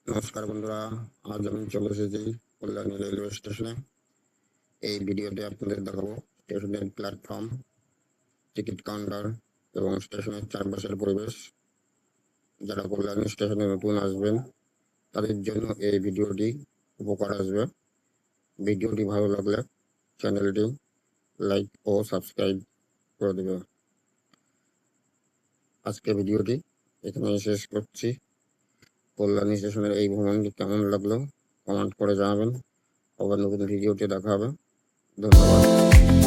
নমস্কার বন্ধুরা, আজ আমি চলে এসেছি কল্যাণী রেলওয়ে স্টেশনে। এই ভিডিওতে আপনাদের দেখাবো স্টেশনের প্ল্যাটফর্ম, টিকিট কাউন্টার এবং স্টেশনের চারপাশের পরিবেশ। যারা কল্যাণী স্টেশনে নতুন আসবেন তাদের জন্য এই ভিডিওটি উপকার আসবে। ভিডিওটি ভালো লাগলে চ্যানেলটি লাইক ও সাবস্ক্রাইব করে দেবে। আজকে ভিডিওটি এখানে শেষ করছি। কল্যাণী স্টেশনের এই ভ্রমণটি কেমন লাগলো কমেন্ট করে জানাবেন। আবার নতুন ভিডিওতে দেখা হবে। ধন্যবাদ।